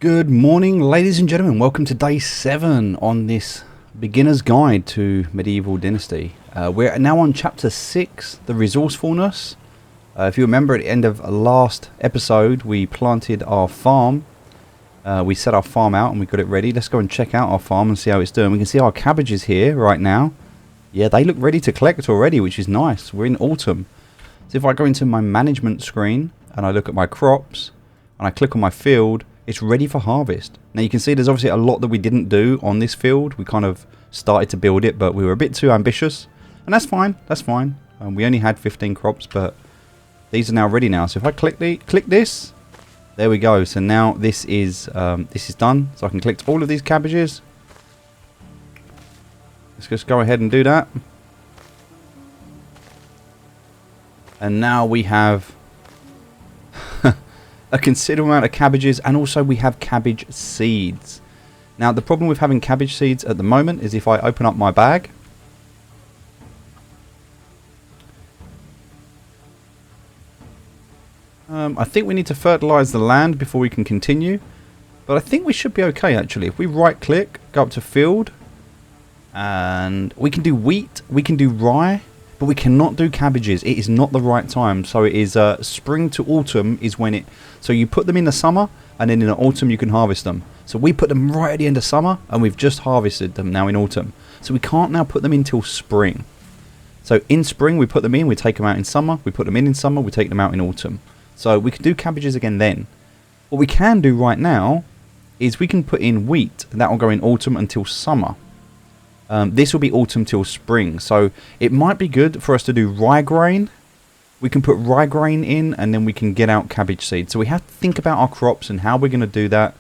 Good morning, ladies and gentlemen. Welcome to day 7 on this beginner's guide to medieval Dynasty. We're now on chapter 6, the resourcefulness. If you remember, at the end of last episode, we planted our farm. We set our farm out and we got it ready. Let's go and check out our farm and see how it's doing. We can see our cabbages here right now. Yeah, they look ready to collect already, which is nice. We're in autumn. So if I go into my management screen and I look at my crops and I click on my field, it's ready for harvest. Now you can see there's obviously a lot that we didn't do on this field. We kind of started to build it, but we were a bit too ambitious. And that's fine, that's fine. We only had 15 crops, but these are now ready now. So if I click this, there we go. So now this is done. So I can collect all of these cabbages. Let's just go ahead and do that. And now we have a considerable amount of cabbages, and also we have cabbage seeds. Now the problem with having cabbage seeds at the moment is if I open up my bag, I think we need to fertilize the land before we can continue, but I think we should be okay actually. If we right click, go up to field, and we can do wheat, we can do rye, but we cannot do cabbages. It is not the right time. So it is spring to autumn is when it... So you put them in the summer, and then in the autumn you can harvest them. So we put them right at the end of summer, and we've just harvested them now in autumn. So we can't now put them in till spring. So in spring we put them in, we take them out in summer, we put them in summer, we take them out in autumn. So we can do cabbages again then. What we can do right now is we can put in wheat, and that will go in autumn until summer. This will be autumn till spring, so it might be good for us to do rye grain. We can put rye grain in, and then we can get out cabbage seeds. So we have to think about our crops and how we're going to do that.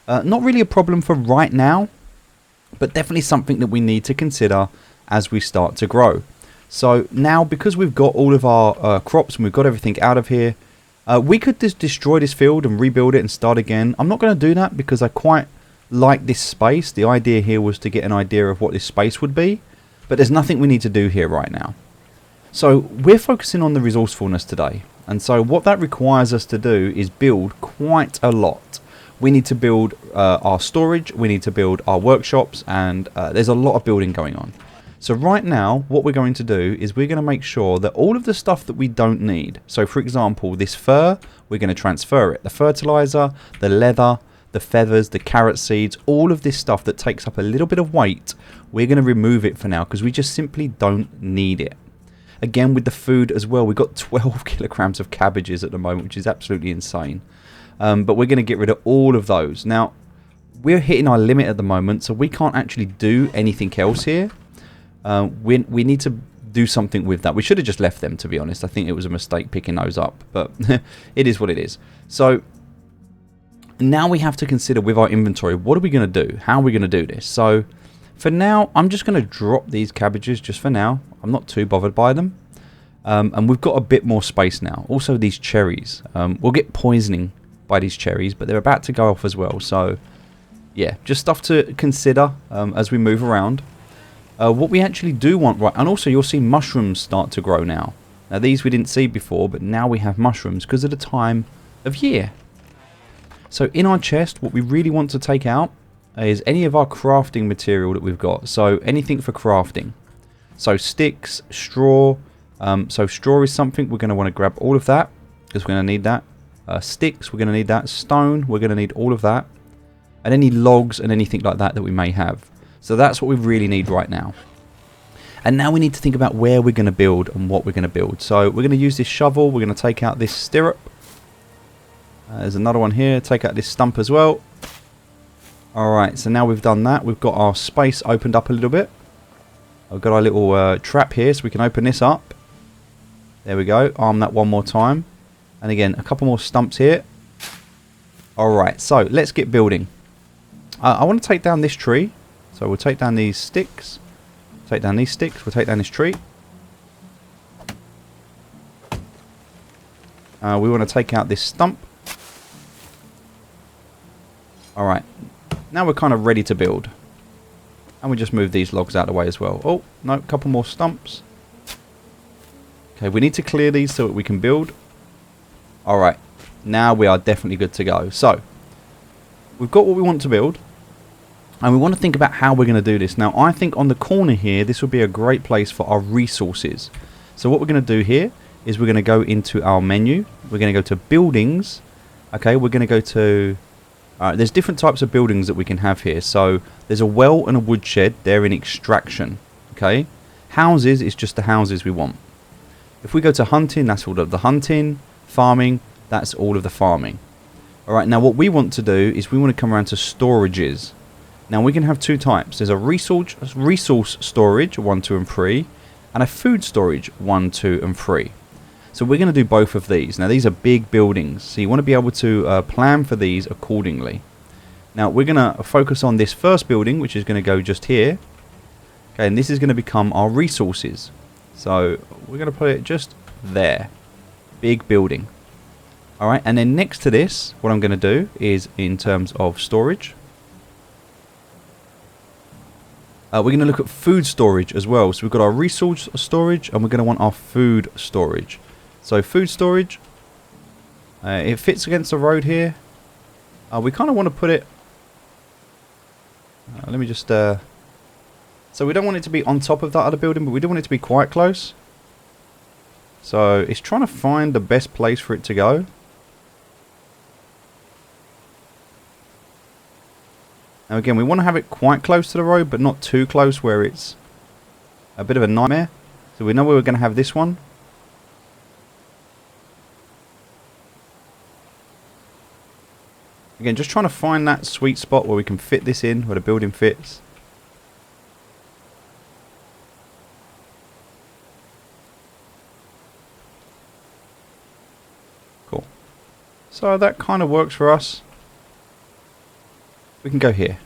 Not really a problem for right now, but definitely something that we need to consider as we start to grow. So now, because we've got all of our crops and we've got everything out of here, we could just destroy this field and rebuild it and start again. I'm not going to do that because I quite like this space. The idea here was to get an idea of what this space would be, but there's nothing we need to do here right now. So we're focusing on the resourcefulness today, and so what that requires us to do is build quite a lot. We need to build our storage, we need to build our workshops, and there's a lot of building going on. So right now what we're going to do is we're going to make sure that all of the stuff that we don't need, so for example this fur, we're going to transfer it, the fertilizer, the leather, the feathers, the carrot seeds, all of this stuff that takes up a little bit of weight, we're going to remove it for now because we just simply don't need it. Again, with the food as well, we've got 12 kilograms of cabbages at the moment, which is absolutely insane. But we're going to get rid of all of those. Now, we're hitting our limit at the moment, so we can't actually do anything else here. We need to do something with that. We should have just left them, to be honest. I think it was a mistake picking those up, but it is what it is. So now we have to consider with our inventory, what are we going to do? How are we going to do this? So for now, I'm just going to drop these cabbages just for now. I'm not too bothered by them. And we've got a bit more space now. Also these cherries. We'll get poisoning by these cherries, but they're about to go off as well. So yeah, just stuff to consider as we move around. What we actually do want, right, and also you'll see mushrooms start to grow now. Now these we didn't see before, but now we have mushrooms because of the time of year. So in our chest, what we really want to take out is any of our crafting material that we've got. So anything for crafting. So sticks, straw. So straw is something we're going to want to grab all of that because we're going to need that. Sticks, we're going to need that. Stone, we're going to need all of that. And any logs and anything like that that we may have. So that's what we really need right now. And now we need to think about where we're going to build and what we're going to build. So we're going to use this shovel. We're going to take out this stirrup. There's another one here. Take out this stump as well. Alright, so now we've done that. We've got our space opened up a little bit. I've got our little trap here so we can open this up. There we go. Arm that one more time. And again, a couple more stumps here. Alright, so let's get building. I want to take down this tree. So we'll take down these sticks. Take down these sticks. We'll take down this tree. We want to take out this stump. Alright, now we're kind of ready to build. And we just move these logs out of the way as well. Oh, no, a couple more stumps. Okay, we need to clear these so that we can build. Alright, now we are definitely good to go. So, we've got what we want to build. And we want to think about how we're going to do this. Now, I think on the corner here, this would be a great place for our resources. So what we're going to do here is we're going to go into our menu. We're going to go to buildings. Okay, we're going to go to... there's different types of buildings that we can have here. So there's a well and a woodshed. They're in extraction. Okay, houses is just the houses we want. If we go to hunting, that's all of the hunting. Farming, that's all of the farming. All right, now what we want to do is we want to come around to storages. Now we can have two types. There's a resource storage 1, 2 and 3 and a food storage 1, 2 and 3. So we're going to do both of these. Now these are big buildings, so you want to be able to plan for these accordingly. Now we're going to focus on this first building, which is going to go just here. Okay, and this is going to become our resources. So we're going to put it just there. Big building. Alright, and then next to this, what I'm going to do is in terms of storage. We're going to look at food storage as well. So we've got our resource storage and we're going to want our food storage. So food storage, it fits against the road here. We kind of want to put it, let me just, so we don't want it to be on top of that other building, but we do want it to be quite close. So it's trying to find the best place for it to go. Now again, we want to have it quite close to the road, but not too close where it's a bit of a nightmare. So we know where we're going to have this one. Again, just trying to find that sweet spot where we can fit this in, where the building fits. Cool. So that kind of works for us. We can go here.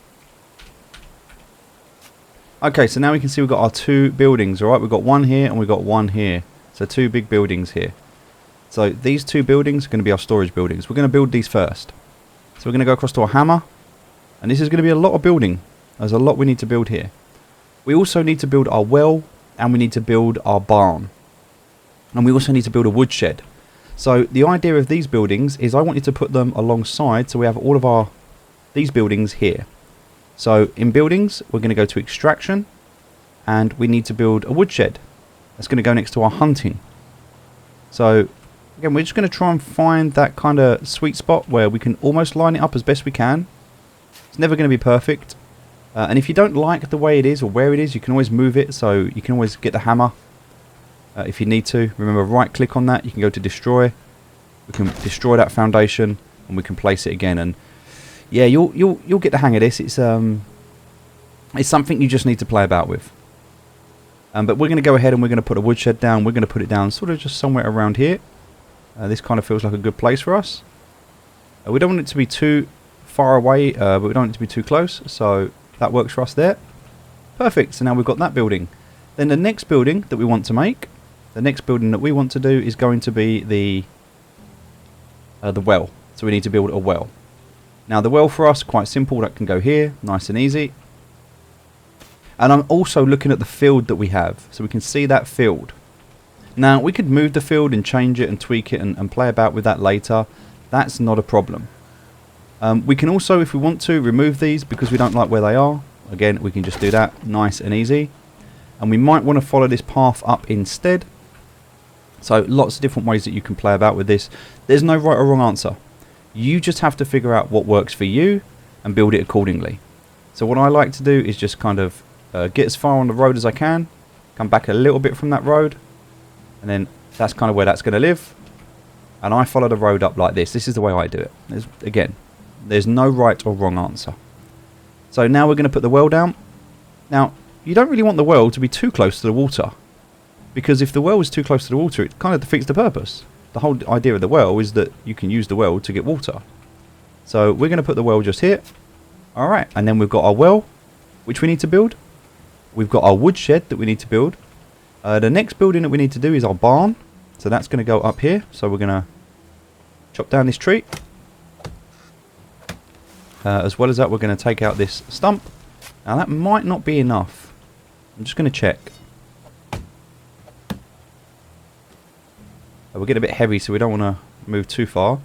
Okay, so now we can see we've got our two buildings, alright? We've got one here and we've got one here. So two big buildings here. So these two buildings are going to be our storage buildings. We're going to build these first. So we're going to go across to our hammer. And this is going to be a lot of building. There's a lot we need to build here. We also need to build our well and we need to build our barn. And we also need to build a woodshed. So the idea of these buildings is I want you to put them alongside so we have all of these buildings here. So in buildings, we're going to go to extraction and we need to build a woodshed. That's going to go next to our hunting. So again, we're just going to try and find that kind of sweet spot where we can almost line it up as best we can. It's never going to be perfect. And if you don't like the way it is or where it is, you can always move it. So you can always get the hammer if you need to. Remember, right click on that. You can go to destroy. We can destroy that foundation and we can place it again. And yeah, you'll get the hang of this. It's something you just need to play about with. But we're going to go ahead and we're going to put a woodshed down. We're going to put it down sort of just somewhere around here. This kind of feels like a good place for us. We don't want it to be too far away, but we don't want it to be too close. So that works for us there. Perfect. So now we've got that building. Then the next building that we want to make, the next building that we want to do is going to be the well. So we need to build a well. Now the well for us, quite simple, that can go here, nice and easy. And I'm also looking at the field that we have, so we can see that field. Now we could move the field and change it and tweak it and play about with that later. That's not a problem. We can also, if we want to, remove these because we don't like where they are. Again, we can just do that, nice and easy. And we might want to follow this path up instead. So lots of different ways that you can play about with this. There's no right or wrong answer. You just have to figure out what works for you and build it accordingly. So what I like to do is just kind of get as far on the road as I can, come back a little bit from that road, and then that's kind of where that's going to live. And I follow the road up like this. This is the way I do it. There's no right or wrong answer. So now we're going to put the well down. Now, you don't really want the well to be too close to the water, because if the well is too close to the water, it kind of defeats the purpose. The whole idea of the well is that you can use the well to get water. So we're going to put the well just here. Alright, and then we've got our well, which we need to build. We've got our woodshed that we need to build. The next building that we need to do is our barn. So that's going to go up here. So we're going to chop down this tree. As well as that, we're going to take out this stump. Now that might not be enough. I'm just going to check. We're getting a bit heavy, so we don't want to move too far.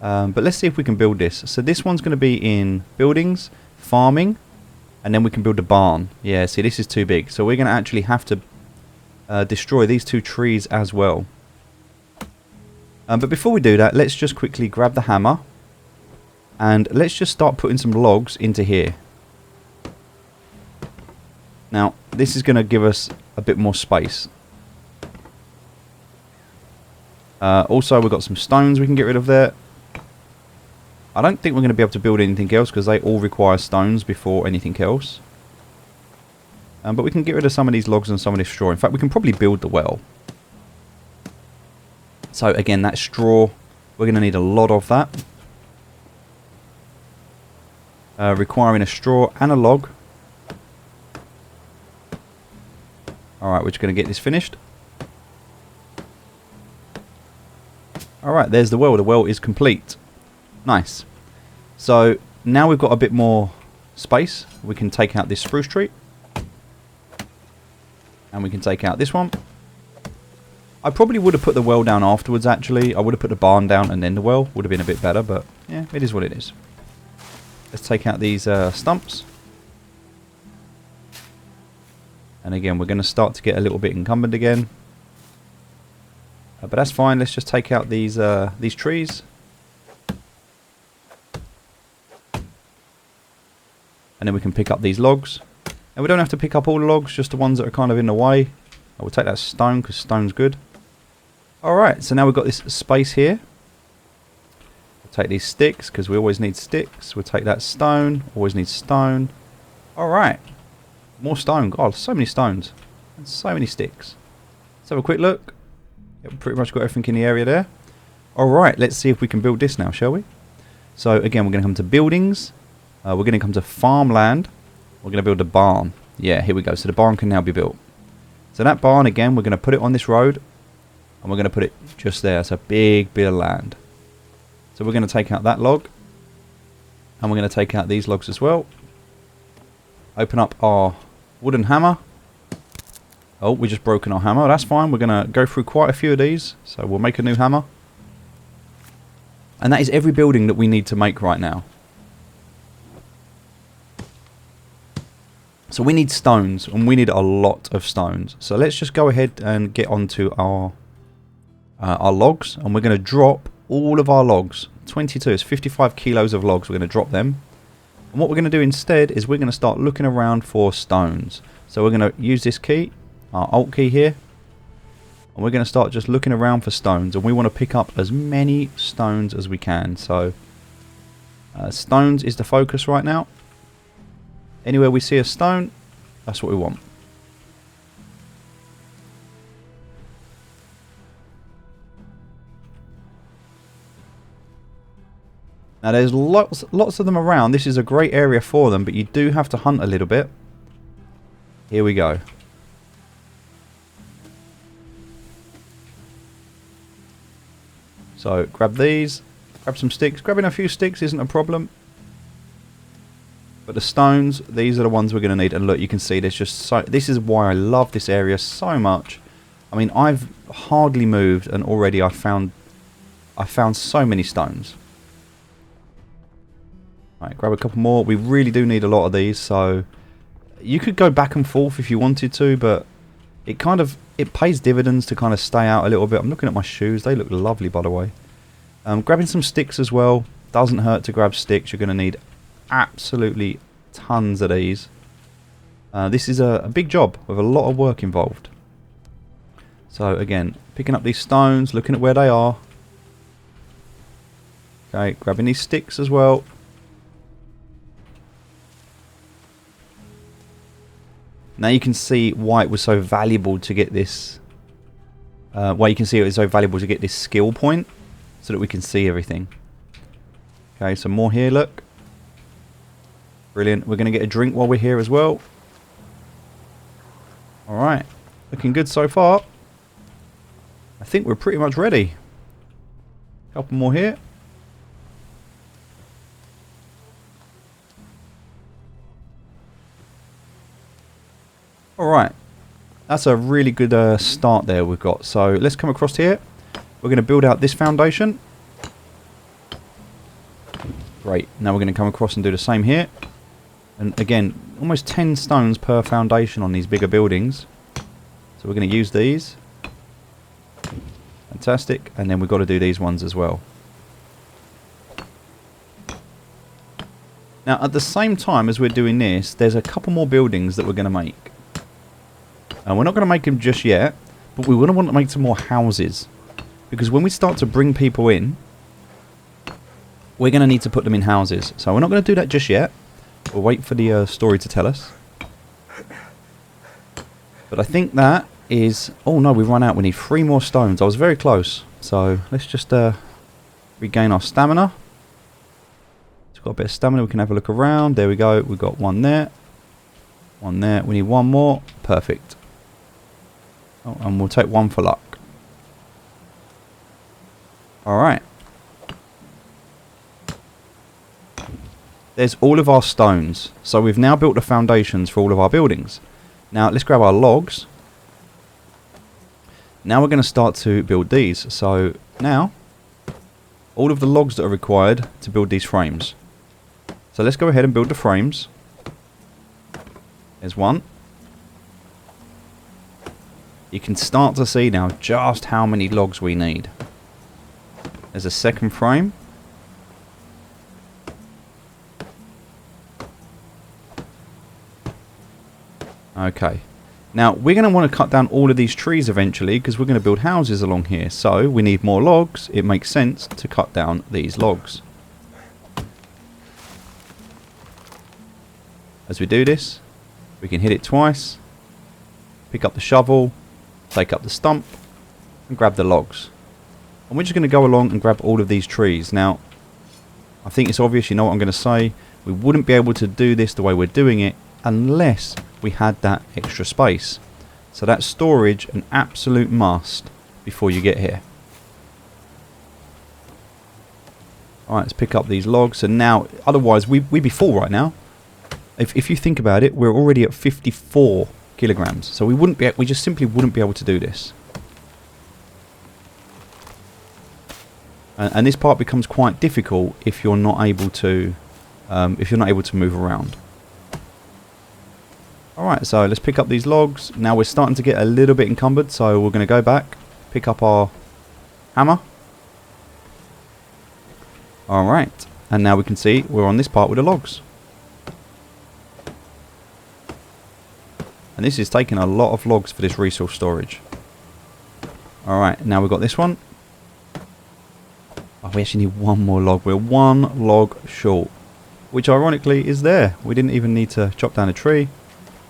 But let's see if we can build this. So this one's going to be in buildings, farming, and then we can build a barn. Yeah, see, this is too big. So we're going to actually have to destroy these 2 trees as well. But before we do that, let's just quickly grab the hammer. And let's just start putting some logs into here. Now, this is going to give us a bit more space. Also, we've got some stones we can get rid of there. I don't think we're going to be able to build anything else because they all require stones before anything else. But we can get rid of some of these logs and some of this straw. In fact, we can probably build the well. So again, that straw, we're going to need a lot of that. Requiring a straw and a log. Alright, we're just going to get this finished. Alright, there's the well. The well is complete. Nice. So now we've got a bit more space. We can take out this spruce tree. And we can take out this one. I probably would have put the well down afterwards, actually. I would have put the barn down and then the well. Would have been a bit better, but yeah, it is what it is. Let's take out these stumps. And again, we're going to start to get a little bit encumbered again. But that's fine. Let's just take out these trees. And then we can pick up these logs. And we don't have to pick up all the logs, just the ones that are kind of in the way. I will take that stone because stone's good. Alright, so now we've got this space here. We'll take these sticks because we always need sticks. We'll take that stone, always need stone. Alright, more stone. God, so many stones. And so many sticks. Let's have a quick look. Yep, pretty much got everything in the area there. Alright, let's see if we can build this now, shall we? So again, we're going to come to buildings. We're going to come to farmland. We're going to build a barn. Yeah, here we go. So the barn can now be built. So that barn, again, we're going to put it on this road. And we're going to put it just there. It's a big bit of land. So we're going to take out that log. And we're going to take out these logs as well. Open up our wooden hammer. Oh, we just broken our hammer. That's fine. We're going to go through quite a few of these. So we'll make a new hammer. And that is every building that we need to make right now. So we need stones, and we need a lot of stones. So let's just go ahead and get onto our logs, and we're going to drop all of our logs. 22, it's 55 kilos of logs. We're going to drop them. And what we're going to do instead is we're going to start looking around for stones. So we're going to use this key, our Alt key here, and we're going to start just looking around for stones. And we want to pick up as many stones as we can. So stones is the focus right now. Anywhere we see a stone, that's what we want. Now there's lots of them around. This is a great area for them, but you do have to hunt a little bit. Here we go. So grab these, grab some sticks. Grabbing a few sticks isn't a problem. But the stones, these are the ones we're going to need. And look, you can see there's just so... This is why I love this area so much. I mean, I've hardly moved and already I found so many stones. Right, grab a couple more. We really do need a lot of these, so you could go back and forth if you wanted to, but it pays dividends to kind of stay out a little bit. I'm looking at my shoes. They look lovely, by the way. Grabbing some sticks as well. Doesn't hurt to grab sticks. You're going to need absolutely tons of these. This is a big job with a lot of work involved. So again, picking up these stones, looking at where they are. Okay, grabbing these sticks as well. Now you can see why it was so valuable to get this. Why you can see it was so valuable to get this skill point, so that we can see everything. Okay, some more here. Look. Brilliant. We're going to get a drink while we're here as well. Alright. Looking good so far. I think we're pretty much ready. Couple more here. Alright. That's a really good start there we've got. So let's come across here. We're going to build out this foundation. Great. Now we're going to come across and do the same here. And again, almost 10 stones per foundation on these bigger buildings. So we're going to use these. Fantastic. And then we've got to do these ones as well. Now at the same time as we're doing this, there's a couple more buildings that we're going to make. And we're not going to make them just yet, but we want to make some more houses. Because when we start to bring people in, we're going to need to put them in houses. So we're not going to do that just yet. We'll wait for the story to tell us. But I think that is... Oh no, we've run out. We need 3 more stones. I was very close. So let's just regain our stamina. It's got a bit of stamina. We can have a look around. There we go. We've got one there. One there. We need one more. Perfect. Oh, and we'll take 1 for luck. Alright. There's all of our stones. So we've now built the foundations for all of our buildings. Now let's grab our logs. Now we're going to start to build these. So now, all of the logs that are required to build these frames. So let's go ahead and build the frames. There's one. You can start to see now just how many logs we need. There's a second frame. Okay. Now, we're going to want to cut down all of these trees eventually because we're going to build houses along here. So, we need more logs. It makes sense to cut down these logs. As we do this, we can hit it twice, pick up the shovel, take up the stump, and grab the logs. And we're just going to go along and grab all of these trees. Now, I think it's obvious, you know what I'm going to say. We wouldn't be able to do this the way we're doing it unless we had that extra space. So that's storage, an absolute must before you get here. Alright, let's pick up these logs. And now, otherwise, we'd be full right now. If you think about it, we're already at 54 kilograms. So we just simply wouldn't be able to do this. And this part becomes quite difficult if you're not able to move around. Alright, so let's pick up these logs. Now we're starting to get a little bit encumbered, so we're going to go back, pick up our hammer. Alright, and now we can see we're on this part with the logs. And this is taking a lot of logs for this resource storage. Alright, now we've got this one. Oh, we actually need 1 more log. We're 1 log short, which ironically is there. We didn't even need to chop down a tree.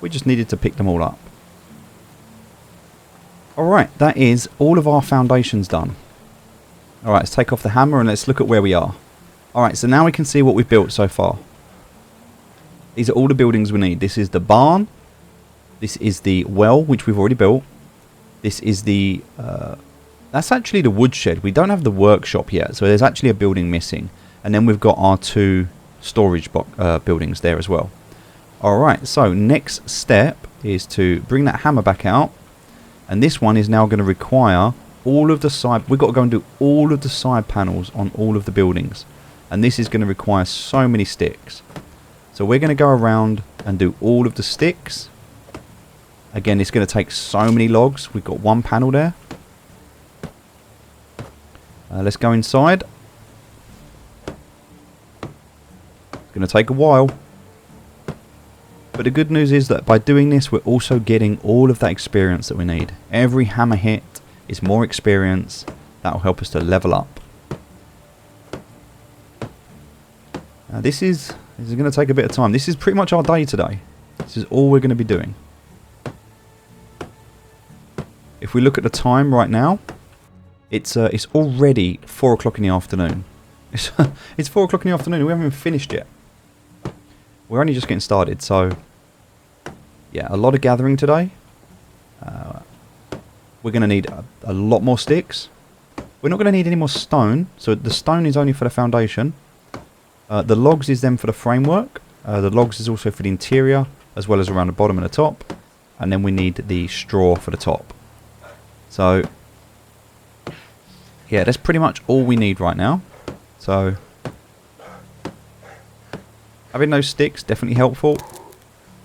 We just needed to pick them all up. Alright, that is all of our foundations done. Alright, let's take off the hammer and let's look at where we are. Alright, so now we can see what we've built so far. These are all the buildings we need. This is the barn. This is the well, which we've already built. This is the... that's actually the woodshed. We don't have the workshop yet, so there's actually a building missing. And then we've got our 2 storage buildings there as well. Alright, so next step is to bring that hammer back out. And this one is now going to require all of the side... We've got to go and do all of the side panels on all of the buildings. And this is going to require so many sticks. So we're going to go around and do all of the sticks. Again, it's going to take so many logs. We've got 1 panel there. Let's go inside. It's going to take a while. But the good news is that by doing this, we're also getting all of that experience that we need. Every hammer hit is more experience. That will help us to level up. Now this is going to take a bit of time. This is pretty much our day today. This is all we're going to be doing. If we look at the time right now, it's already 4 o'clock in the afternoon. It's 4 o'clock in the afternoon and we haven't even finished yet. We're only just getting started, so yeah, a lot of gathering today. We're going to need a lot more sticks. We're not going to need any more stone, so the stone is only for the foundation. The logs is then for the framework. The logs is also for the interior, as well as around the bottom and the top. And then we need the straw for the top. So yeah, that's pretty much all we need right now. So Having those sticks, definitely helpful.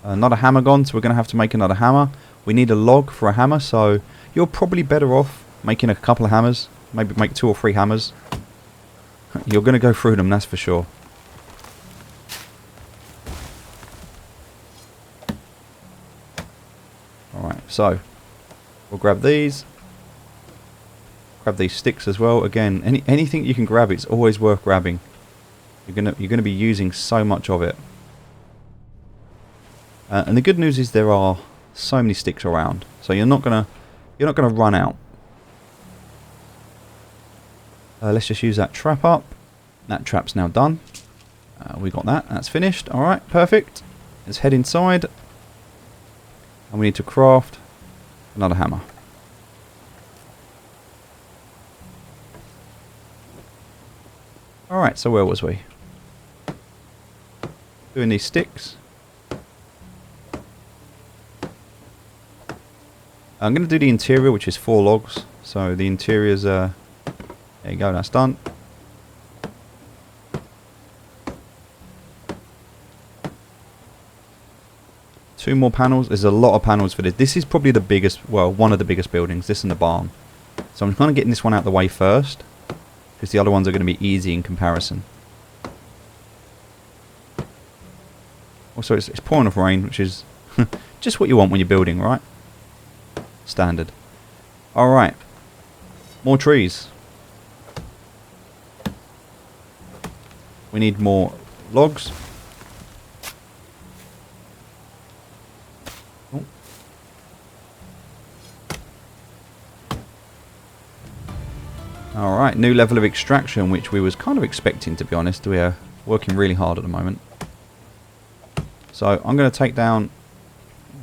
Another hammer gone, so we're going to have to make another hammer. We need a log for a hammer, so you're probably better off making a couple of hammers. Maybe make 2 or 3 hammers. You're going to go through them, that's for sure. Alright, so we'll grab these. Grab these sticks as well. Again, anything you can grab, it's always worth grabbing. You're gonna be using so much of it. And the good news is there are so many sticks around, so you're not gonna run out. Let's just use that trap up. That trap's now done. We got that. That's finished. All right, perfect. Let's head inside, and we need to craft another hammer. All right. So where was we? Doing these sticks. I'm going to do the interior, which is 4 logs. So the interior's, there you go, that's done. Two more panels. There's a lot of panels for this. This is probably the biggest, well, one of the biggest buildings, this and the barn. So I'm kind of getting this one out of the way first, because the other ones are going to be easy in comparison. Also, it's pouring off rain, which is just what you want when you're building, right? Standard. Alright. More trees. We need more logs. Oh. Alright, new level of extraction, which we was kind of expecting, to be honest. We are working really hard at the moment. So I'm going to take down...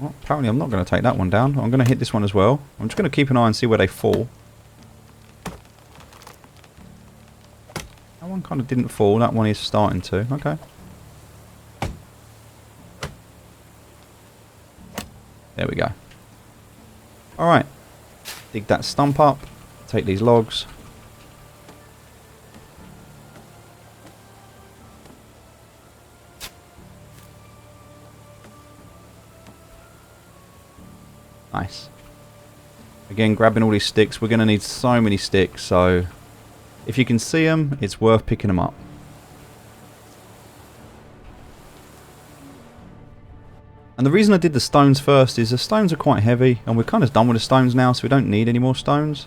Well, apparently I'm not going to take that one down. I'm going to hit this one as well. I'm just going to keep an eye and see where they fall. That one kind of didn't fall. That one is starting to. Okay. There we go. Alright. Dig that stump up. Take these logs. Nice. Again, grabbing all these sticks. We're going to need so many sticks, so if you can see them, it's worth picking them up. And the reason I did the stones first is the stones are quite heavy, and we're kind of done with the stones now, so we don't need any more stones.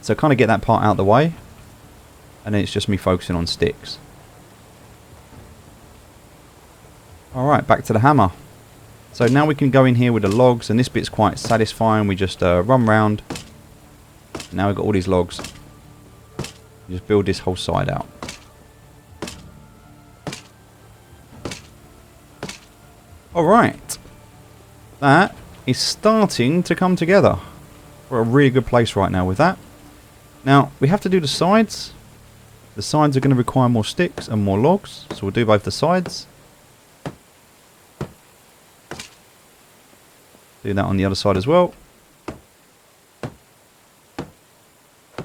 So kind of get that part out of the way, and then it's just me focusing on sticks. Alright, back to the hammer. So now we can go in here with the logs, and this bit's quite satisfying. We just run round. Now we've got all these logs. Just build this whole side out. Alright. That is starting to come together. We're at a really good place right now with that. Now, we have to do the sides. The sides are going to require more sticks and more logs, so we'll do both the sides. Do that on the other side as well.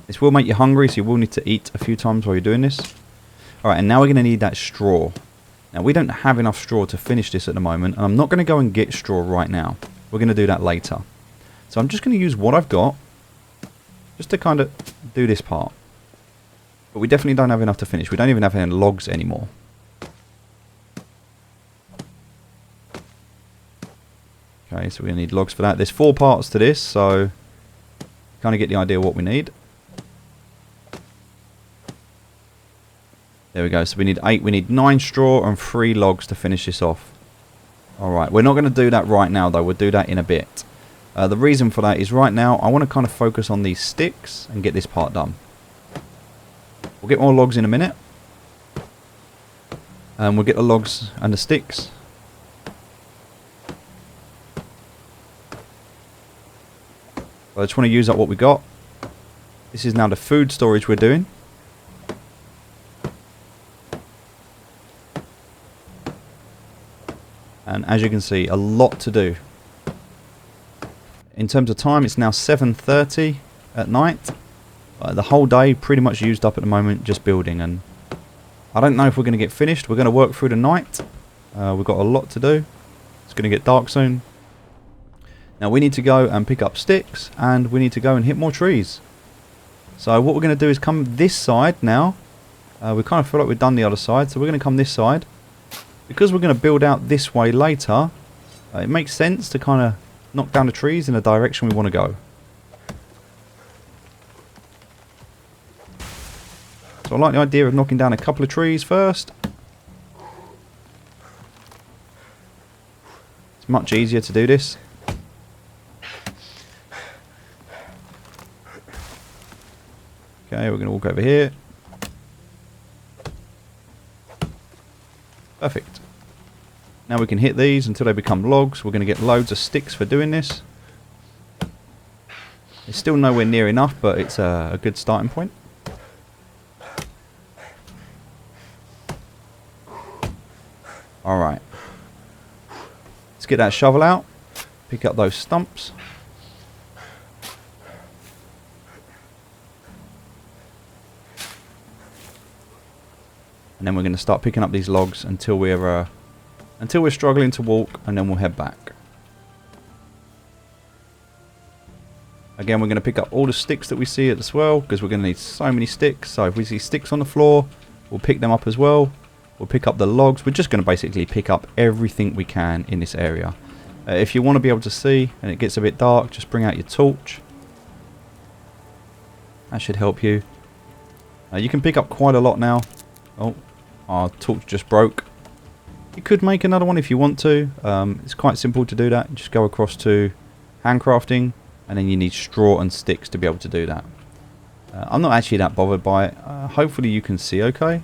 This will make you hungry, so you will need to eat a few times while you're doing this. Alright, and now we're going to need that straw. Now, we don't have enough straw to finish this at the moment, and I'm not going to go and get straw right now. We're going to do that later. So I'm just going to use what I've got, just to kind of do this part. But we definitely don't have enough to finish. We don't even have any logs anymore. Okay, so we're going to need logs for that. There's 4 parts to this, so kind of get the idea of what we need. There we go. So we need 8. We need 9 straw and 3 logs to finish this off. Alright, we're not going to do that right now, though. We'll do that in a bit. The reason for that is right now, I want to kind of focus on these sticks and get this part done. We'll get more logs in a minute. And we'll get the logs and the sticks. I just want to use up what we got. This is now the food storage we're doing. And as you can see, a lot to do. In terms of time, it's now 7:30 at night. The whole day pretty much used up at the moment just building, and I don't know if we're going to get finished. We're going to work through the night. We've got a lot to do. It's going to get dark soon. Now we need to go and pick up sticks, and we need to go and hit more trees. So what we're going to do is come this side now. We kind of feel like we've done the other side, so we're going to come this side. Because we're going to build out this way later, it makes sense to kind of knock down the trees in the direction we want to go. So I like the idea of knocking down a couple of trees first. It's much easier to do this. Okay, we're going to walk over here. Perfect. Now we can hit these until they become logs. We're going to get loads of sticks for doing this. It's still nowhere near enough, but it's a good starting point. Alright. Let's get that shovel out. Pick up those stumps. And then we're going to start picking up these logs until we're struggling to walk, and then we'll head back. Again, we're going to pick up all the sticks that we see as well, because we're going to need so many sticks. So if we see sticks on the floor, we'll pick them up as well. We'll pick up the logs. We're just going to basically pick up everything we can in this area. If you want to be able to see and it gets a bit dark, just bring out your torch. That should help you. You can pick up quite a lot now. Oh, our torch just broke. You could make another one if you want to. It's quite simple to do that. Just go across to handcrafting, and then you need straw and sticks to be able to do that. I'm not actually that bothered by it. Hopefully you can see okay.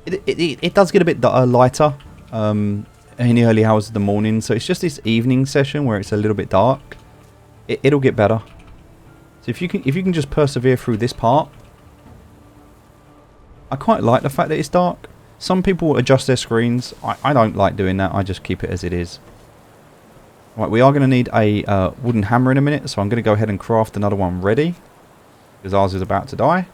It does get a bit lighter in the early hours of the morning, so it's just this evening session where it's a little bit dark. It'll get better. So if you can just persevere through this part. I quite like the fact that it's dark. Some people adjust their screens. I don't like doing that. I just keep it as it is. Right, we are going to need a wooden hammer in a minute, so I'm going to go ahead and craft another one ready, because ours is about to die.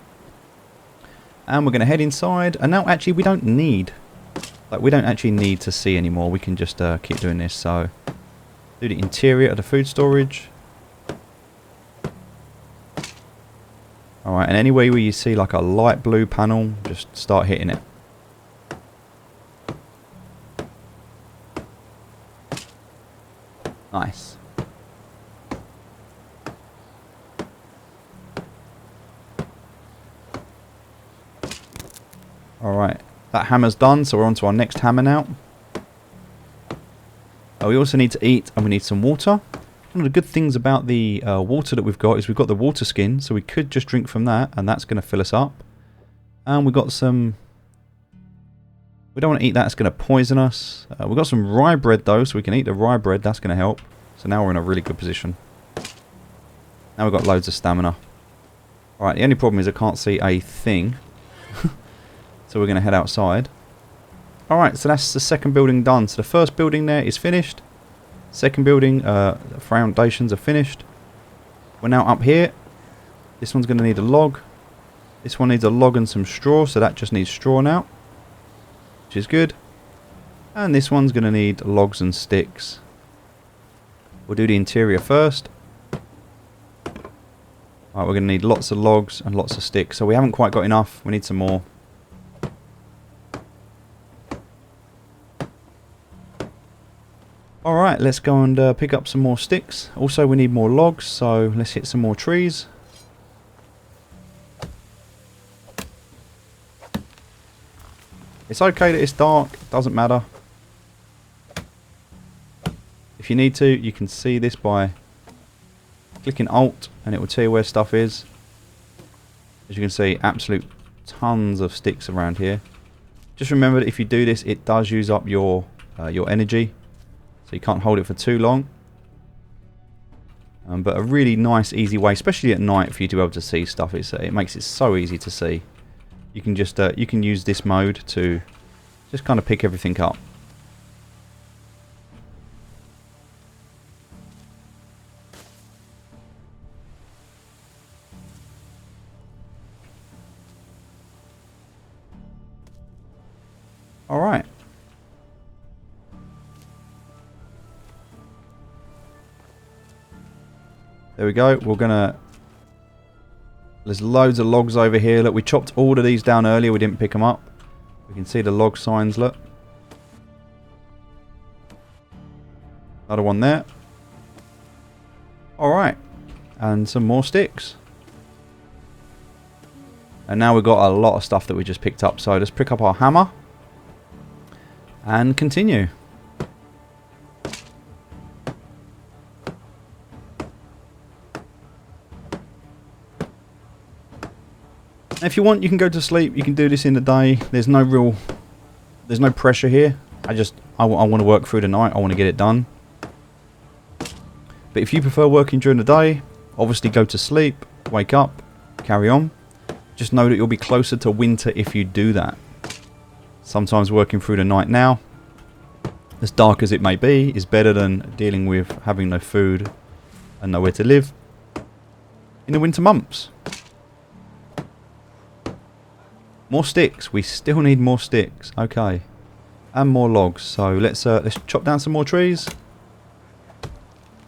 And we're going to head inside. And now actually we don't actually need to see anymore. We can just keep doing this. So do the interior of the food storage. Alright, and anywhere where you see like a light blue panel, just start hitting it. Nice. Alright, that hammer's done, so we're on to our next hammer now. We also need to eat, and we need some water. One of the good things about the water that we've got is we've got the water skin, so we could just drink from that, and that's going to fill us up. And we've got some... We don't want to eat that, it's going to poison us. We've got some rye bread though, so we can eat the rye bread, that's going to help. So now we're in a really good position. Now we've got loads of stamina. Alright, the only problem is I can't see a thing. So we're going to head outside. Alright, so that's the second building done. So the first building there is finished. Second building, the foundations are finished. We're now up here. This one's going to need a log. This one needs a log and some straw, so that just needs straw now, which is good. And this one's going to need logs and sticks. We'll do the interior first. Alright, we're going to need lots of logs and lots of sticks, so we haven't quite got enough. We need some more. Alright, let's go and pick up some more sticks. Also, we need more logs, so let's hit some more trees. It's okay that it's dark, it doesn't matter. If you need to, you can see this by clicking Alt, and it will tell you where stuff is. As you can see, absolute tons of sticks around here. Just remember that if you do this, it does use up your energy. So you can't hold it for too long. But a really nice, easy way, especially at night, for you to be able to see stuff. It makes it so easy to see. You can just you can use this mode to just kind of pick everything up. Alright. There we go. We're gonna... There's loads of logs over here. Look, we chopped all of these down earlier. We didn't pick them up. We can see the log signs, look. Another one there. Alright. And some more sticks. And now we've got a lot of stuff that we just picked up. So let's pick up our hammer. And continue. If you want, you can go to sleep. You can do this in the day. There's no pressure here. I want to work through the night. I want to get it done. But if you prefer working during the day, obviously go to sleep, wake up, carry on. Just know that you'll be closer to winter if you do that. Sometimes working through the night now, as dark as it may be, is better than dealing with having no food and nowhere to live in the winter months. More sticks. We still need more sticks. Okay. And more logs. So let's chop down some more trees.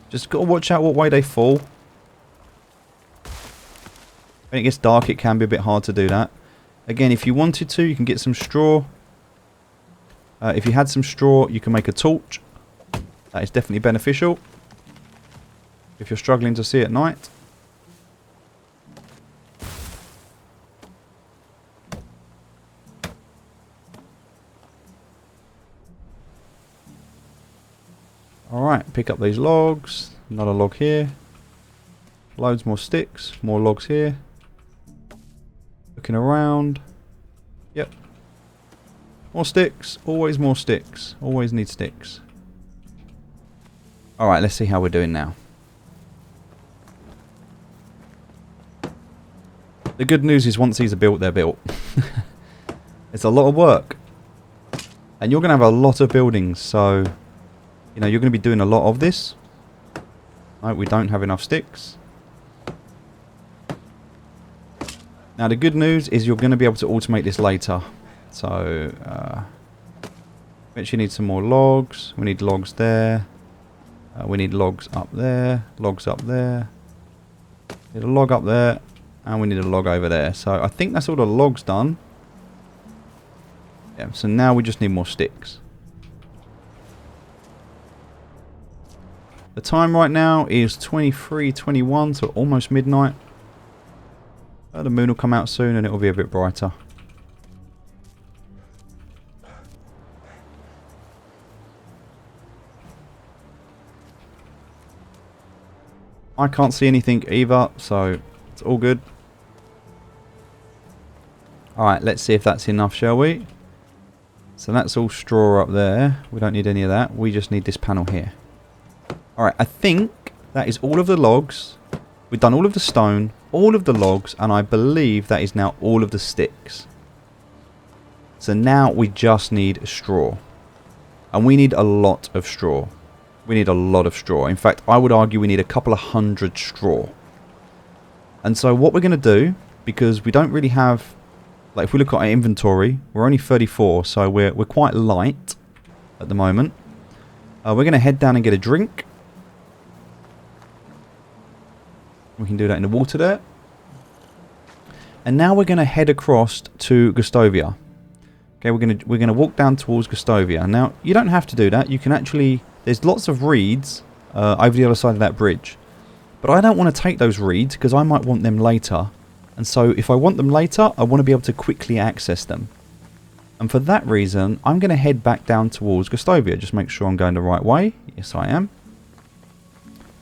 Just got to watch out what way they fall. When it gets dark, it can be a bit hard to do that. Again, if you wanted to, you can get some straw. If you had some straw, you can make a torch. That is definitely beneficial if you're struggling to see at night. Alright, pick up these logs. Another log here. Loads more sticks. More logs here. Looking around. Yep. More sticks. Always more sticks. Always need sticks. Alright, let's see how we're doing now. The good news is once these are built, they're built. It's a lot of work. And you're going to have a lot of buildings, so... You know, you're going to be doing a lot of this. Right, we don't have enough sticks. Now, the good news is you're going to be able to automate this later. So, eventually need some more logs. We need logs there. We need logs up there. Logs up there. Need a log up there. And we need a log over there. So, I think that's all the logs done. Yeah, so now we just need more sticks. The time right now is 23:21, so almost midnight. The moon will come out soon and it will be a bit brighter. I can't see anything either, so it's all good. Alright, let's see if that's enough, shall we? So that's all straw up there. We don't need any of that. We just need this panel here. Alright, I think that is all of the logs. We've done all of the stone, all of the logs, and I believe that is now all of the sticks. So now we just need straw. And we need a lot of straw. We need a lot of straw. In fact, I would argue we need a couple of hundred straw. And so what we're going to do, because we don't really have... Like, if we look at our inventory, we're only 34, so we're quite light at the moment. We're going to head down and get a drink. We can do that in the water there. And now we're going to head across to Gustovia. Okay, we're gonna walk down towards Gustovia. Now, you don't have to do that. You can actually... There's lots of reeds over the other side of that bridge. But I don't want to take those reeds because I might want them later. And so if I want them later, I want to be able to quickly access them. And for that reason, I'm going to head back down towards Gustovia. Just make sure I'm going the right way. Yes, I am.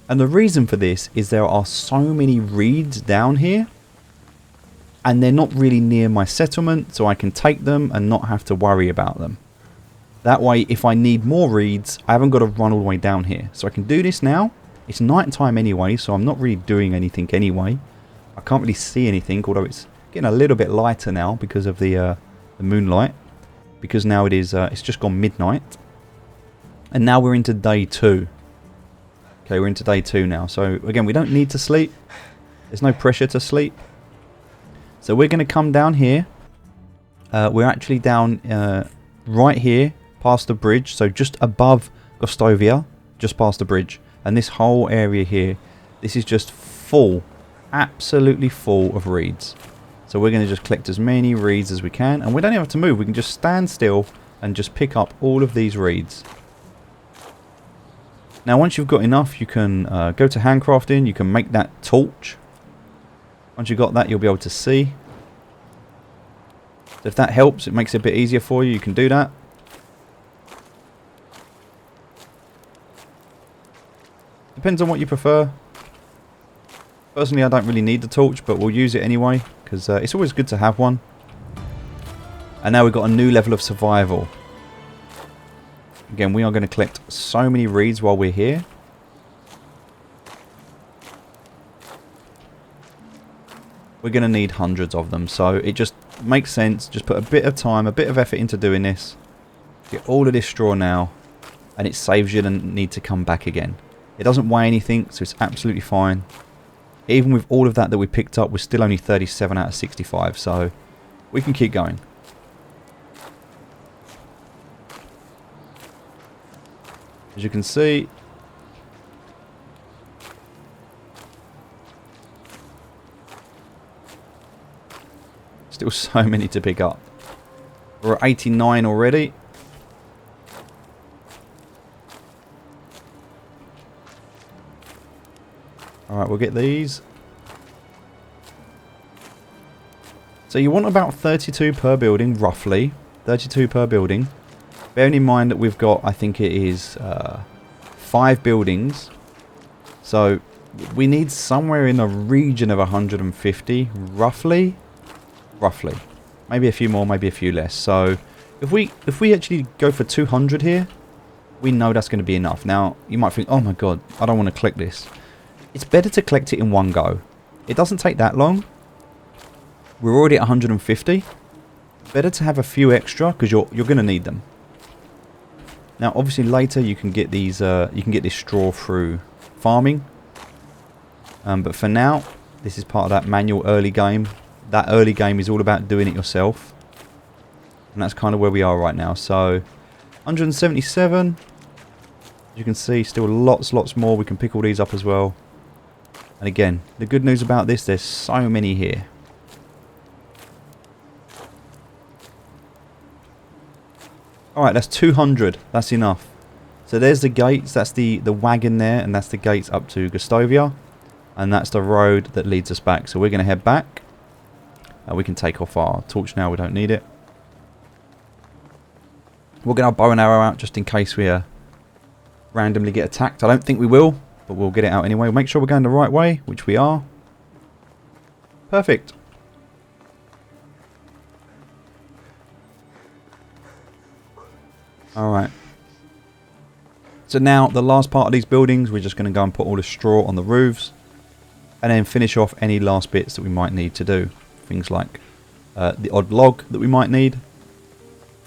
And the reason for this is there are so many reeds down here. And they're not really near my settlement, so I can take them and not have to worry about them. That way, if I need more reeds, I haven't got to run all the way down here. So I can do this now. It's night time anyway, so I'm not really doing anything anyway. I can't really see anything, although it's getting a little bit lighter now because of the moonlight. Because now it's just gone midnight. And now we're into day 2. Okay, we're into day 2 now. So again, we don't need to sleep. There's no pressure to sleep. So we're going to come down here. We're actually down right here, past the bridge. So just above Gostovia, just past the bridge. And this whole area here, this is just full, absolutely full of reeds. So we're going to just collect as many reeds as we can. And we don't even have to move. We can just stand still and just pick up all of these reeds. Now once you've got enough, you can go to handcrafting. You can make that torch. Once you've got that, you'll be able to see. So if that helps, it makes it a bit easier for you. You can do that. Depends on what you prefer. Personally, I don't really need the torch, but we'll use it anyway, because it's always good to have one. And now we've got a new level of survival. Again, we are going to collect so many reeds while we're here. We're going to need hundreds of them, so it just makes sense. Just put a bit of time, a bit of effort into doing this. Get all of this straw now, and it saves you the need to come back again. It doesn't weigh anything, so it's absolutely fine. Even with all of that we picked up, we're still only 37 out of 65, so we can keep going. As you can see, still so many to pick up. We're at 89 already. Alright, we'll get these. So you want about 32 per building, roughly. 32 per building. Bearing in mind that we've got, I think it is 5 buildings. So we need somewhere in the region of 150, roughly. Roughly. Maybe a few more, maybe a few less. So if we actually go for 200 here, we know that's going to be enough. Now, you might think, oh my god, I don't want to collect this. It's better to collect it in one go. It doesn't take that long. We're already at 150. Better to have a few extra because you're going to need them. Now, obviously, later you can get these. You can get this straw through farming. But for now, this is part of that manual early game. That early game is all about doing it yourself, and that's kind of where we are right now. So, 177. As you can see, still lots more. We can pick all these up as well. And again, the good news about this, there's so many here. Alright, that's 200. That's enough. So there's the gates. That's the wagon there. And that's the gates up to Gostovia. And that's the road that leads us back. So we're going to head back. We can take off our torch now. We don't need it. We'll get our bow and arrow out just in case we randomly get attacked. I don't think we will. But we'll get it out anyway. We'll make sure we're going the right way, which we are. Perfect. Alright. So now, the last part of these buildings, we're just going to go and put all the straw on the roofs. And then finish off any last bits that we might need to do. Things like the odd log that we might need.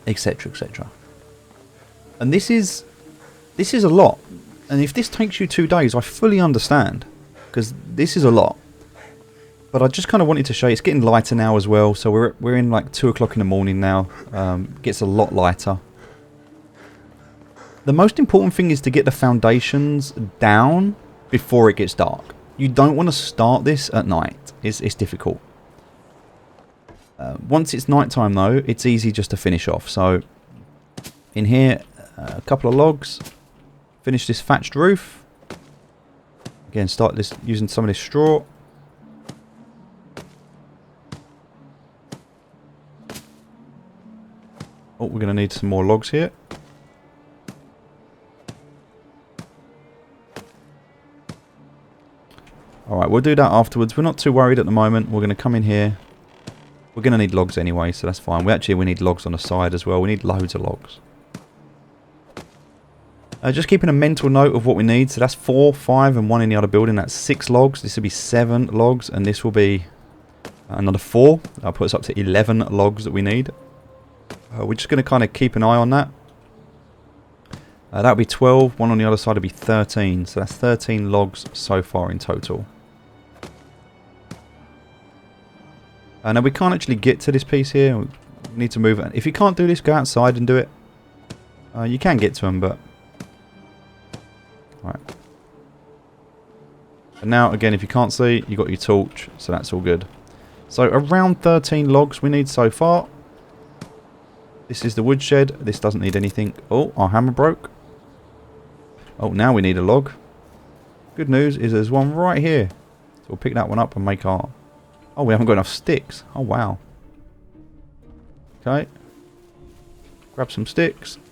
Etc, etc. And this is a lot. And if this takes you 2 days, I fully understand. Because this is a lot. But I just kind of wanted to show you. It's getting lighter now as well. So we're in like 2 o'clock in the morning now. Gets a lot lighter. The most important thing is to get the foundations down before it gets dark. You don't want to start this at night. It's difficult. Once it's nighttime though, it's easy just to finish off. So in here, a couple of logs. Finish this thatched roof. Again, start this using some of this straw. Oh, we're going to need some more logs here. Alright, we'll do that afterwards. We're not too worried at the moment. We're going to come in here. We're going to need logs anyway, so that's fine. We need logs on the side as well. We need loads of logs. Just keeping a mental note of what we need. So that's 4, 5 and 1 in the other building. That's 6 logs. This will be 7 logs. And this will be another 4. That'll put us up to 11 logs that we need. We're just going to kind of keep an eye on that. That'll be 12. 1 on the other side will be 13. So that's 13 logs so far in total. Now we can't actually get to this piece here. We need to move it. If you can't do this, go outside and do it. You can get to them, but... Alright. And now, again, if you can't see, you've got your torch, so that's all good. So, around 13 logs we need so far. This is the woodshed. This doesn't need anything. Oh, our hammer broke. Oh, now we need a log. Good news is there's one right here. So we'll pick that one up and make our... Oh, we haven't got enough sticks. Oh, wow. Okay. Grab some sticks. Here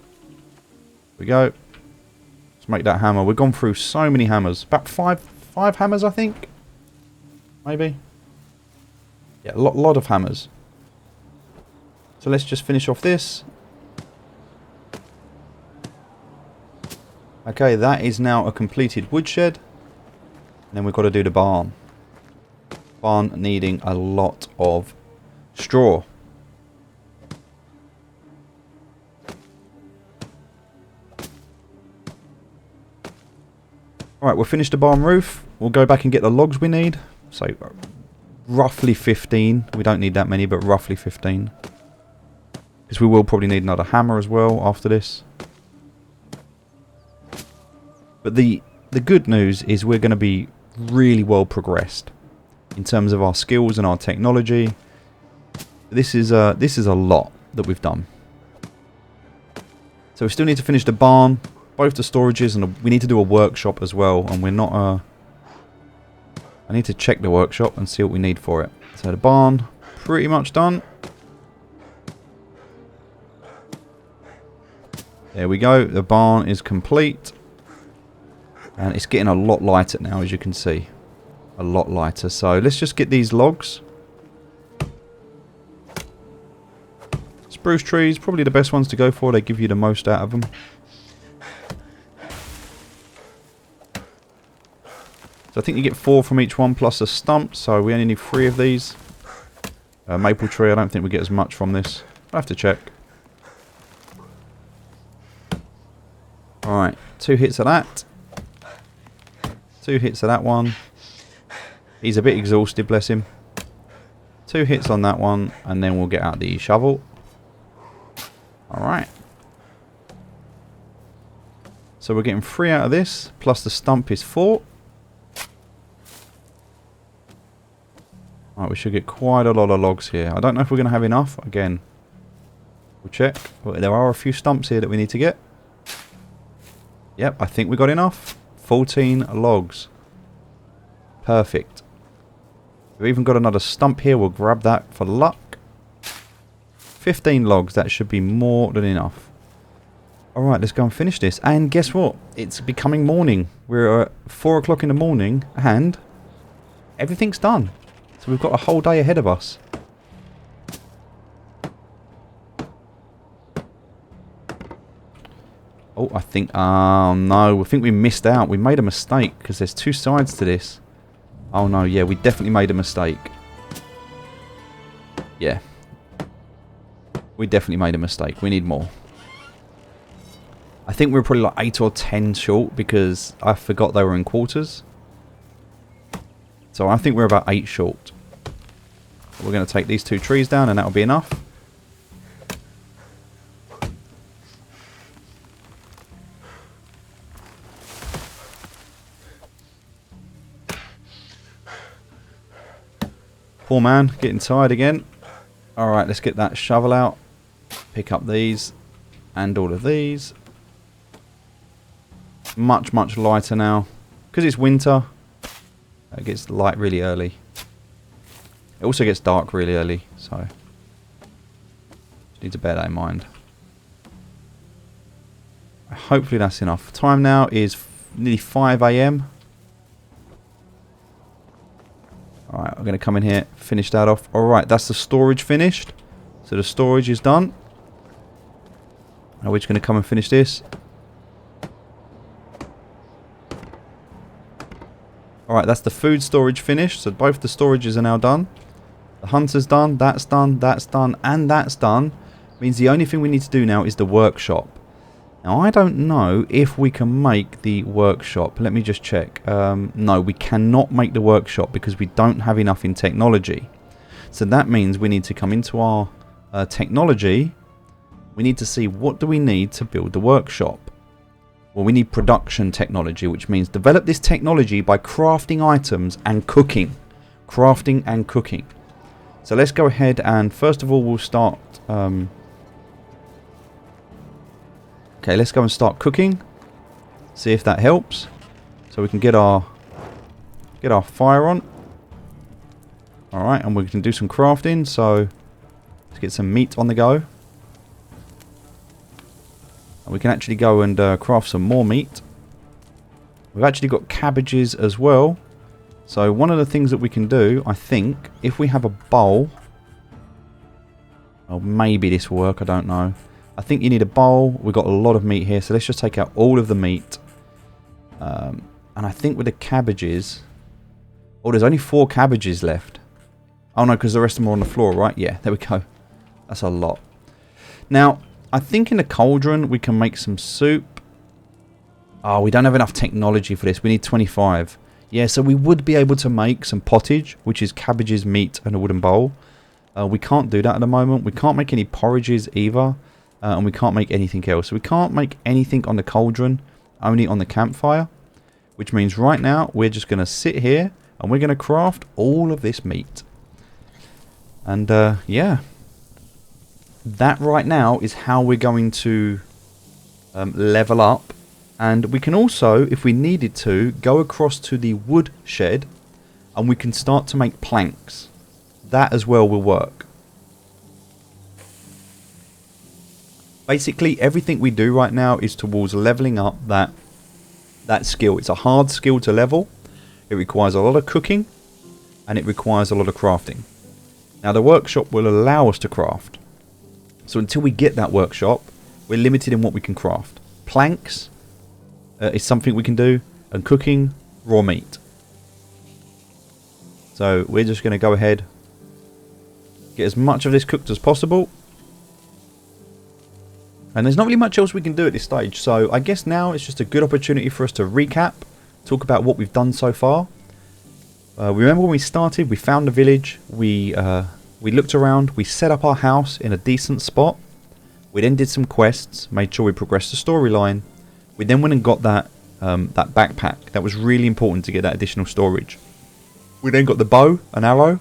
we go. Let's make that hammer. We've gone through so many hammers. About five hammers, I think. Maybe. Yeah, a lot of hammers. So let's just finish off this. Okay, that is now a completed woodshed. And then we've got to do the barn. Barn needing a lot of straw. Alright, we'll finish the barn roof. We'll go back and get the logs we need. So, roughly 15. We don't need that many, but roughly 15. Because we will probably need another hammer as well after this. But the good news is we're going to be really well progressed in terms of our skills and our technology. This is a lot that we've done. So we still need to finish the barn, both the storages, and we need to do a workshop as well. And we're not... I need to check the workshop and see what we need for it. So the barn, pretty much done. There we go. The barn is complete. And it's getting a lot lighter now, as you can see. A lot lighter. So let's just get these logs. Spruce trees, probably the best ones to go for. They give you the most out of them. So I think you get 4 from each one plus a stump. So we only need 3 of these. Maple tree, I don't think we get as much from this. I'll have to check. Alright, 2 hits of that. 2 hits of that one. He's a bit exhausted, bless him. 2 hits on that one, and then we'll get out the shovel. Alright. So we're getting 3 out of this, plus the stump is 4. Alright, we should get quite a lot of logs here. I don't know if we're going to have enough. Again, we'll check. But there are a few stumps here that we need to get. Yep, I think we got enough. 14 logs. Perfect. We've even got another stump here. We'll grab that for luck. 15 logs. That should be more than enough. Alright, let's go and finish this. And guess what? It's becoming morning. We're at 4 o'clock in the morning and everything's done. So we've got a whole day ahead of us. Oh, I think... no, I think we missed out. We made a mistake because there's 2 sides to this. Oh, no, yeah, we definitely made a mistake. Yeah. We definitely made a mistake. We need more. I think we're probably like 8 or 10 short because I forgot they were in quarters. So I think we're about 8 short. We're going to take these 2 trees down and that'll be enough. Poor man, getting tired again. Alright, let's get that shovel out. Pick up these. And all of these. Much, much lighter now. Because it's winter, it gets light really early. It also gets dark really early, so just need to bear that in mind. Hopefully that's enough. Time now is nearly 5 AM. Alright, I'm going to come in here, finish that off. Alright, that's the storage finished. So the storage is done. Now we're just going to come and finish this. Alright, that's the food storage finished. So both the storages are now done. The hunter's done, that's done, and that's done. Means the only thing we need to do now is the workshop. Now, I don't know if we can make the workshop. Let me just check. No, we cannot make the workshop because we don't have enough in technology. So that means we need to come into our technology, we need to see what do we need to build the workshop. Well, we need production technology, which means develop this technology by crafting items and cooking. Crafting and cooking. So let's go ahead and first of all we'll start... okay, let's go and start cooking. See if that helps. So we can get our fire on. Alright, and we can do some crafting. So let's get some meat on the go. And we can actually go and craft some more meat. We've actually got cabbages as well. So one of the things that we can do, I think, if we have a bowl... oh, maybe this will work, I don't know. I think you need a bowl. We've got a lot of meat here, so let's just take out all of the meat. And I think with the cabbages... oh, there's only 4 cabbages left. Oh no, because the rest of them are on the floor, right? Yeah, there we go. That's a lot. Now, I think in the cauldron we can make some soup. Oh, we don't have enough technology for this. We need 25. Yeah, so we would be able to make some pottage, which is cabbages, meat, and a wooden bowl. We can't do that at the moment. We can't make any porridges either. And we can't make anything else. So we can't make anything on the cauldron, only on the campfire. Which means right now we're just going to sit here and we're going to craft all of this meat. And yeah. That right now is how we're going to level up. And we can also, if we needed to, go across to the wood shed and we can start to make planks. That as well will work. Basically, everything we do right now is towards leveling up that skill. It's a hard skill to level. It requires a lot of cooking and it requires a lot of crafting. Now, the workshop will allow us to craft. So until we get that workshop, we're limited in what we can craft. Planks is something we can do, and cooking raw meat. So we're just going to go ahead, get as much of this cooked as possible. And there's not really much else we can do at this stage. So I guess now it's just a good opportunity for us to recap, talk about what we've done so far. Remember when we started, we found the village, we looked around, we set up our house in a decent spot. We then did some quests, made sure we progressed the storyline. We then went and got that backpack. That was really important to get that additional storage. We then got the bow and arrow.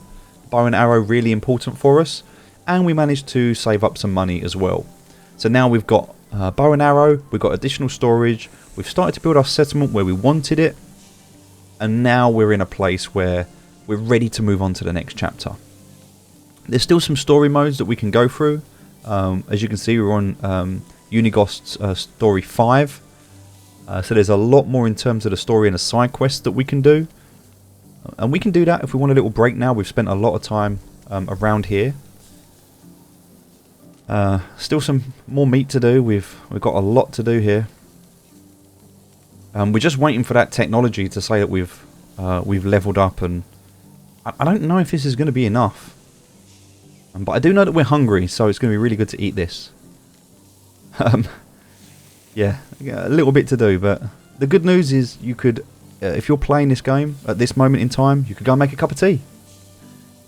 Bow and arrow really important for us. And we managed to save up some money as well. So now we've got bow and arrow. We've got additional storage. We've started to build our settlement where we wanted it. And now we're in a place where we're ready to move on to the next chapter. There's still some story modes that we can go through. As you can see, we're on Unigost's story 5. So there's a lot more in terms of the story and the side quests that we can do. And we can do that if we want a little break now. We've spent a lot of time around here. Still some more meat to do. We've got a lot to do here. We're just waiting for that technology to say that we've leveled up, and I don't know if this is going to be enough. But I do know that we're hungry, so it's going to be really good to eat this. Yeah, a little bit to do, but the good news is you could, if you're playing this game at this moment in time, you could go and make a cup of tea.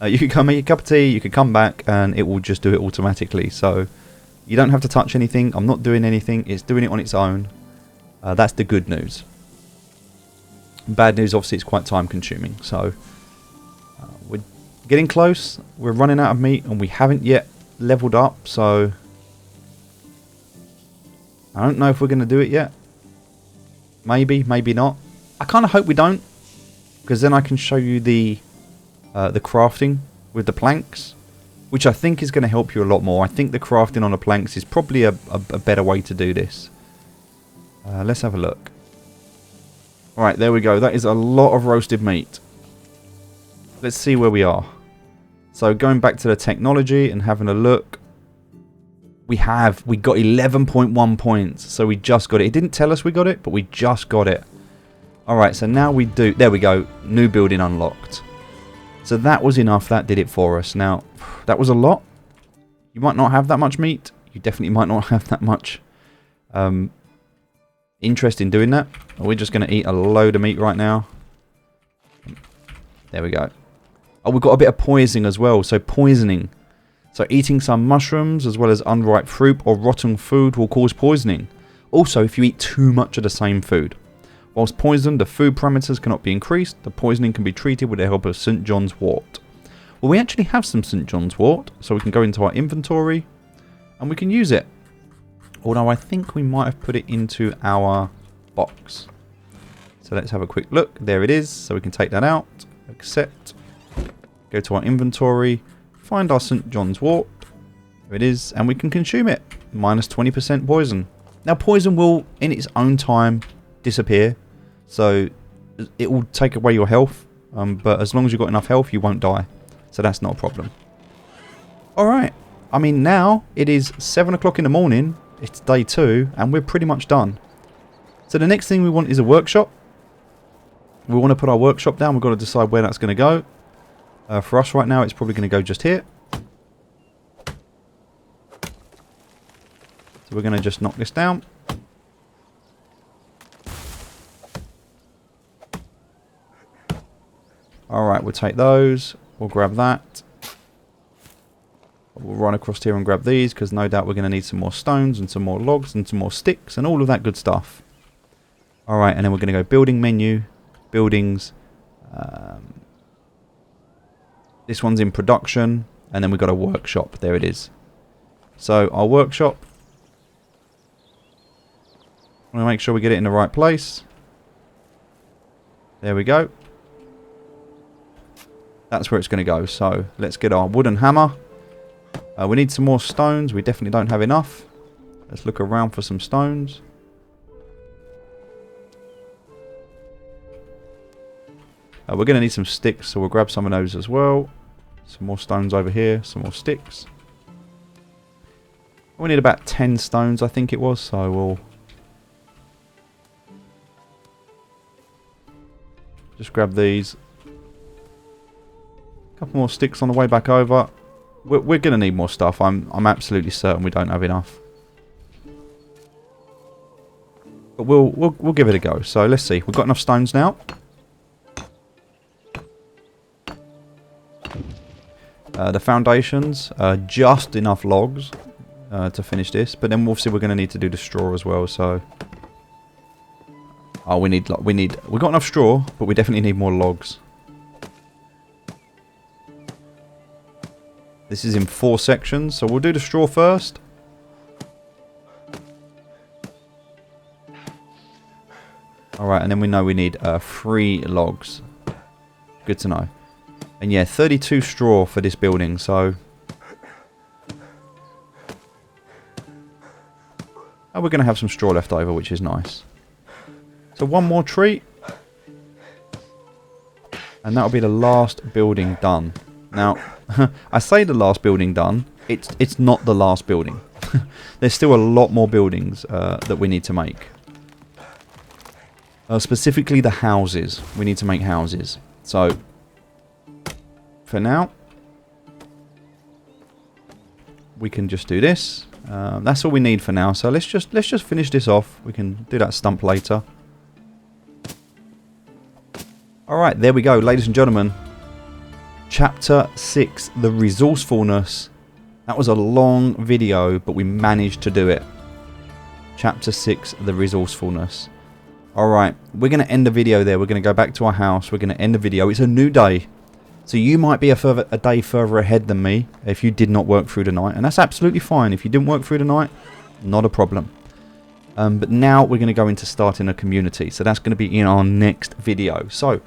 You could go make a cup of tea, you could come back, and it will just do it automatically. So you don't have to touch anything. I'm not doing anything. It's doing it on its own. That's the good news. Bad news, obviously, it's quite time consuming. So we're getting close. We're running out of meat, and we haven't yet leveled up. So I don't know if we're going to do it yet. Maybe, maybe not. I kind of hope we don't, because then I can show you the crafting with the planks, which I think is going to help you a lot more. I think the crafting on the planks is probably a better way to do this. Let's have a look. Alright, there we go. That is a lot of roasted meat. Let's see where we are. So going back to the technology and having a look. We got 11.1 points. So we just got it. It didn't tell us we got it, but we just got it. Alright, so now we do... There we go. New building unlocked. So that was enough. That did it for us. Now, that was a lot. You might not have that much meat. You definitely might not have that much interest in doing that. We're just going to eat a load of meat right now. There we go. Oh, we've got a bit of poisoning as well. So poisoning. So eating some mushrooms as well as unripe fruit or rotten food will cause poisoning. Also, if you eat too much of the same food. Whilst poisoned, the food parameters cannot be increased. The poisoning can be treated with the help of St. John's wort. Well, we actually have some St. John's wort, so we can go into our inventory and we can use it. Although I think we might have put it into our box. So let's have a quick look. There it is. So we can take that out, accept, go to our inventory, find our St. John's wort. There it is, and we can consume it. Minus 20% poison. Now, poison will, in its own time, disappear. So it will take away your health. But as long as you've got enough health, you won't die. So that's not a problem. Alright. I mean, now it is 7 o'clock in the morning. It's day 2, and we're pretty much done. So the next thing we want is a workshop. We want to put our workshop down. We've got to decide where that's going to go. For us right now, it's probably going to go just here. So we're going to just knock this down. Alright, we'll take those. We'll grab that. We'll run across here and grab these, because no doubt we're going to need some more stones and some more logs and some more sticks and all of that good stuff. Alright, and then we're going to go building menu, buildings. This one's in production, and then we've got a workshop. There it is. So our workshop, I'm going to make sure we get it in the right place. There we go. That's where it's going to go. So let's get our wooden hammer. We need some more stones. We definitely don't have enough. Let's look around for some stones. We're going to need some sticks, so we'll grab some of those as well. Some more stones over here, some more sticks. We need about 10 stones, I think it was, so we'll just grab these. A couple more sticks on the way back over. We're going to need more stuff. I'm absolutely certain we don't have enough. But we'll give it a go. So let's see. We've got enough stones now. The foundations, just enough logs to finish this, but then obviously we're going to need to do the straw as well. So, we've got enough straw, but we definitely need more logs. This is in 4 sections, so we'll do the straw first. Alright, and then we know we need 3 logs. Good to know. And yeah, 32 straw for this building, so... And we're going to have some straw left over, which is nice. So one more tree. And that'll be the last building done. Now, I say the last building done. It's not the last building. There's still a lot more buildings that we need to make. Specifically the houses. We need to make houses. So... For now, we can just do this. That's all we need for now. So let's just finish this off. We can do that stump later. All right, there we go, ladies and gentlemen. Chapter 6, the resourcefulness. That was a long video, but we managed to do it. Chapter 6, the resourcefulness. All right, we're going to end the video there. We're going to go back to our house. We're going to end the video. It's a new day. So you might be a day further ahead than me if you did not work through the night. And that's absolutely fine. If you didn't work through the night, not a problem. But now we're going to go into starting a community. So that's going to be in our next video. So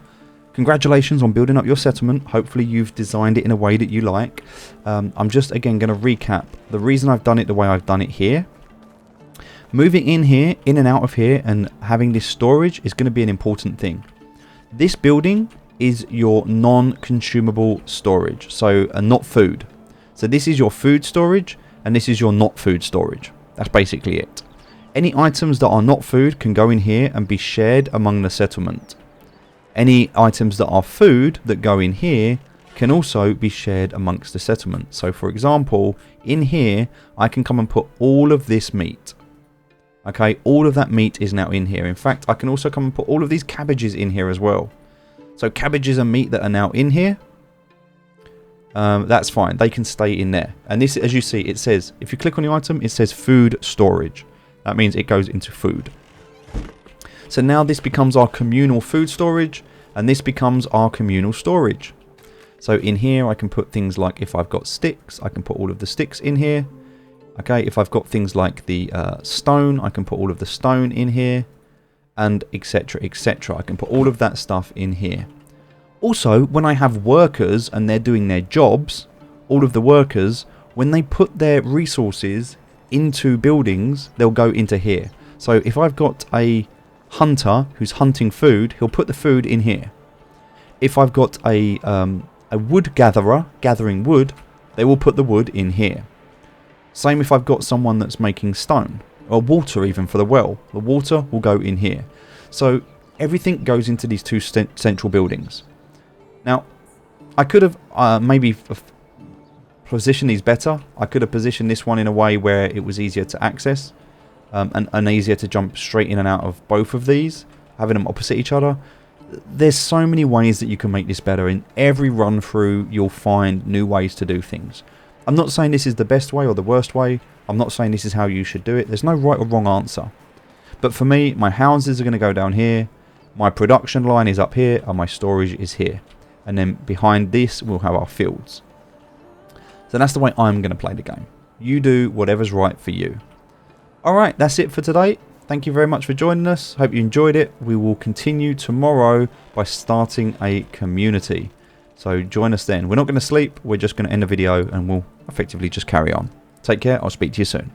congratulations on building up your settlement. Hopefully you've designed it in a way that you like. I'm just, again, going to recap. The reason I've done it the way I've done it here. Moving in here, in and out of here, and having this storage is going to be an important thing. This building is your non-consumable storage, so not food. So this is your food storage, and this is your not food storage. That's basically it. Any items that are not food can go in here and be shared among the settlement. Any items that are food that go in here can also be shared amongst the settlement. So for example, in here, I can come and put all of this meat. Okay, all of that meat is now in here. In fact, I can also come and put all of these cabbages in here as well. So cabbages and meat that are now in here. that's fine. They can stay in there. And this, as you see, it says, if you click on the item, it says food storage. That means it goes into food. So now this becomes our communal food storage, and this becomes our communal storage. So in here, I can put things like, if I've got sticks, I can put all of the sticks in here. Okay, if I've got things like the stone, I can put all of the stone in here, and etc, etc. I can put all of that stuff in here. Also, when I have workers and they're doing their jobs, all of the workers, when they put their resources into buildings, they'll go into here. So if I've got a hunter who's hunting food, he'll put the food in here. If I've got a wood gatherer gathering wood, they will put the wood in here. Same if I've got someone that's making stone or water, even for the well, the water will go in here. So everything goes into these two central buildings. Now, I could have maybe positioned these better. I could have positioned this one in a way where it was easier to access and easier to jump straight in and out of both of these, having them opposite each other. There's so many ways that you can make this better. In every run through, you'll find new ways to do things. I'm not saying this is the best way or the worst way. I'm not saying this is how you should do it. There's no right or wrong answer. But for me, my houses are going to go down here. My production line is up here, and my storage is here. And then behind this, we'll have our fields. So that's the way I'm going to play the game. You do whatever's right for you. Alright, that's it for today. Thank you very much for joining us. Hope you enjoyed it. We will continue tomorrow by starting a community. So join us then. We're not going to sleep. We're just going to end the video and we'll effectively just carry on. Take care. I'll speak to you soon.